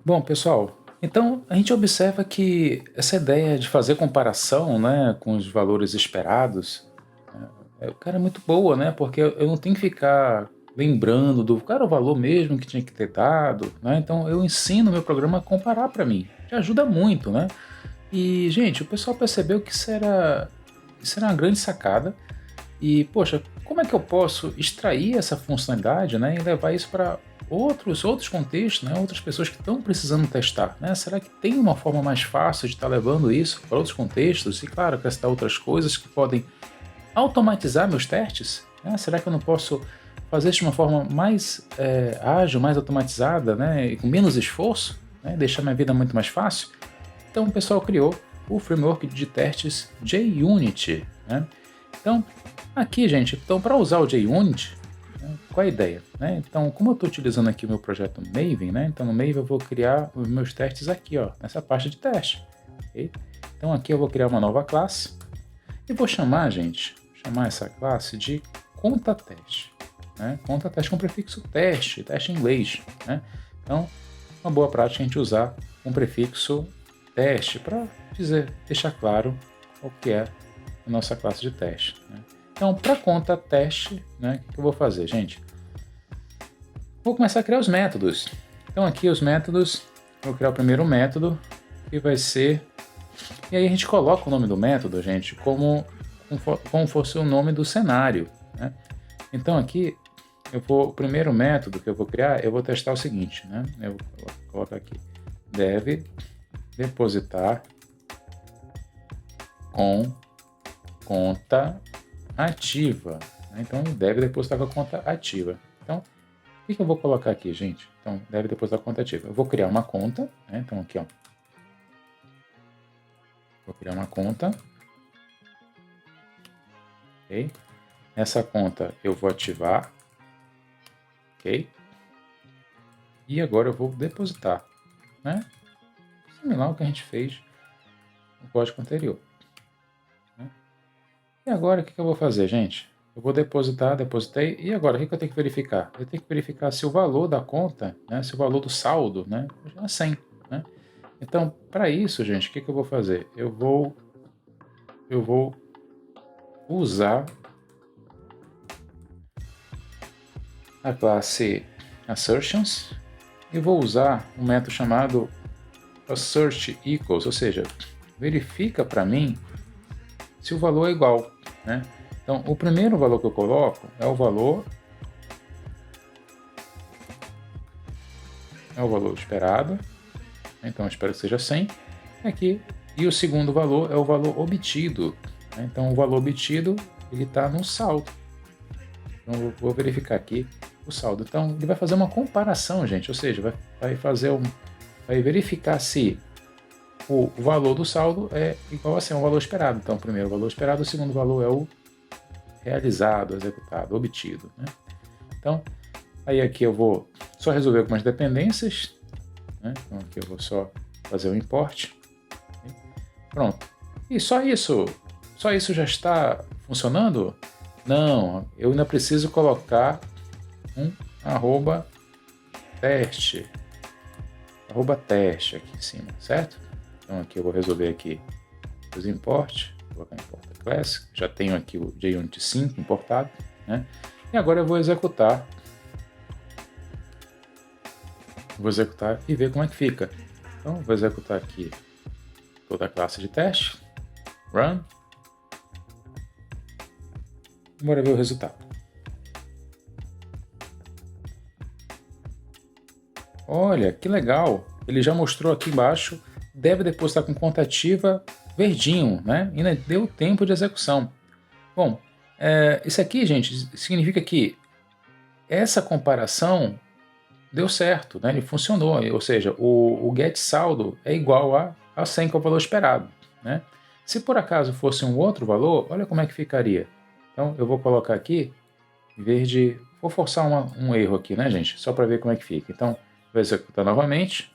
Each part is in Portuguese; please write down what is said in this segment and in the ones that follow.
Bom, pessoal, então a gente observa que essa ideia de fazer comparação, né, com os valores esperados, cara, é muito boa, né? Porque eu não tenho que ficar lembrando do cara o valor mesmo que tinha que ter dado, né? Então eu ensino meu programa a comparar para mim. Já ajuda muito, né? E, gente, o pessoal percebeu que isso era uma grande sacada. E, poxa, como é que eu posso extrair essa funcionalidade, né, e levar isso para outros contextos, né, outras pessoas que estão precisando testar, né? Será que tem uma forma mais fácil de estar levando isso para outros contextos? E, claro, acrescentar outras coisas que podem automatizar meus testes? Né? Será que eu não posso fazer isso de uma forma mais ágil, mais automatizada, né, e com menos esforço, né, deixar minha vida muito mais fácil? Então o pessoal criou o framework de testes JUnit, né? Então, aqui, gente, então para usar o JUnit, né, qual é a ideia? Né? Então, como eu estou utilizando aqui o meu projeto Maven, né? Então no Maven eu vou criar os meus testes aqui, ó, nessa parte de teste. Okay? Então aqui eu vou criar uma nova classe e vou chamar, gente, essa classe de conta-teste. Né? Conta-teste com prefixo teste, teste em inglês. Né? Então, uma boa prática é a gente usar um prefixo teste para deixar claro o que é a nossa classe de teste. Né? Então, para conta teste, né, o que eu vou fazer, gente? Vou começar a criar os métodos. Então, aqui os métodos, vou criar o primeiro método, que vai ser... E aí a gente coloca o nome do método, gente, como fosse o nome do cenário. Né? Então, aqui, o primeiro método que eu vou criar, eu vou testar o seguinte, né? Eu vou colocar aqui, deve depositar com conta ativa. Né? Então, deve depositar com a conta ativa. Então, o que eu vou colocar aqui, gente? Então, deve depositar com a conta ativa. Eu vou criar uma conta. Né? Então, aqui, ó. Vou criar uma conta. Ok? Essa conta eu vou ativar. Ok? E agora eu vou depositar. Né? Similar ao que a gente fez no código anterior. Né? E agora, o que eu vou fazer, gente? Eu vou depositar, depositei, e agora o que eu tenho que verificar? Eu tenho que verificar se o valor da conta, né, se o valor do saldo, né, já é 100. Né? Então, para isso, gente, o que eu vou fazer? Eu vou usar a classe assertions e vou usar um método chamado assert equals, ou seja, verifica para mim se o valor é igual. Né? Então, o primeiro valor que eu coloco é o valor esperado. Então, eu espero que seja 100. Aqui, e o segundo valor é o valor obtido. Né? Então, o valor obtido ele está no saldo. Então, eu vou verificar aqui o saldo. Então, ele vai fazer uma comparação, gente. Ou seja, vai verificar se o valor do saldo é igual a 100, o valor esperado. Então, primeiro o valor esperado, o segundo valor é o realizado, executado, obtido. Né? Então, aí aqui eu vou só resolver algumas dependências. Né? Então, aqui eu vou só fazer o import. Pronto. E só isso? Só isso já está funcionando? Não, eu ainda preciso colocar um teste, teste aqui em cima, certo? Então aqui eu vou resolver aqui os import, vou colocar import class, já tenho aqui o JUnit 5 importado, né? E agora eu vou executar e ver como é que fica. Então vou executar aqui toda a classe de teste, run, e bora ver o resultado. Olha, que legal! Ele já mostrou aqui embaixo, deve depositar com conta ativa verdinho, né? E ainda deu tempo de execução. Bom, isso aqui, gente, significa que essa comparação deu certo, né? Ele funcionou, ou seja, o get saldo é igual a 100, que é o valor esperado. Né? Se por acaso fosse um outro valor, olha como é que ficaria. Então eu vou colocar aqui, em vez de... Vou forçar um erro aqui, né, gente? Só para ver como é que fica. Então, vou executar novamente.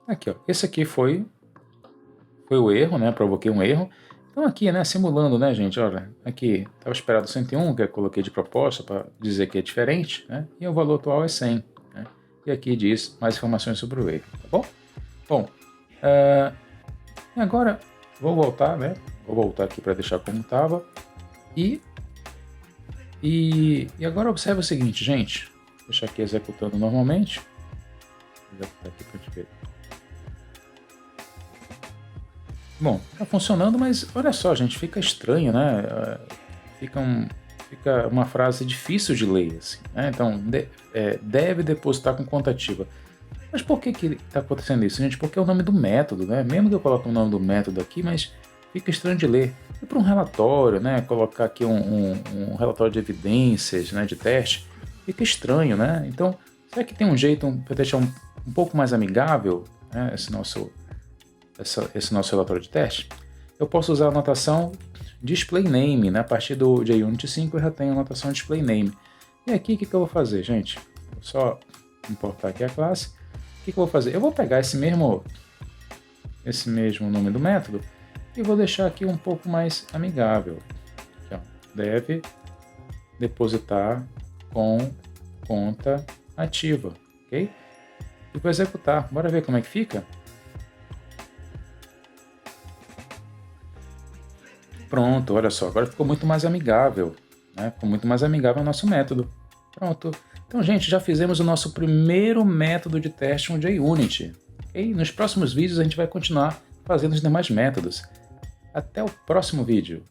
Aqui, ó. Esse aqui foi o erro, né? Provoquei um erro. Então aqui, né, simulando, né, gente, olha, aqui estava esperado 101, que eu coloquei de proposta para dizer que é diferente, né, e o valor atual é 100, né, e aqui diz mais informações sobre o erro, tá bom? Bom, agora vou voltar, né, vou voltar aqui para deixar como estava, e agora observe o seguinte, gente, vou deixar aqui executando normalmente, vou executar aqui para a gente ver. Bom, tá funcionando, mas olha só, gente, fica estranho, né? Fica uma frase difícil de ler, assim, né? Então, deve depositar com conta ativa. Mas por que que está acontecendo isso, gente? Porque é o nome do método, né? Mesmo que eu coloque o nome do método aqui, mas fica estranho de ler. E para um relatório, né? Colocar aqui um relatório de evidências, né? De teste, fica estranho, né? Então, será que tem um jeito para deixar um pouco mais amigável, né? Esse nosso relatório de teste? Eu posso usar a anotação display name, né? A partir do JUnit 5 eu já tenho a anotação display name. E aqui o que eu vou fazer, gente? Vou só importar aqui a classe. O que eu vou fazer? Eu vou pegar esse mesmo nome do método e vou deixar aqui um pouco mais amigável. Aqui, ó, deve depositar com conta ativa, ok? E vou executar. Bora ver como é que fica? Pronto, olha só, agora ficou muito mais amigável, né? Ficou muito mais amigável o nosso método. Pronto. Então, gente, já fizemos o nosso primeiro método de teste no JUnit. Okay? Nos próximos vídeos a gente vai continuar fazendo os demais métodos. Até o próximo vídeo.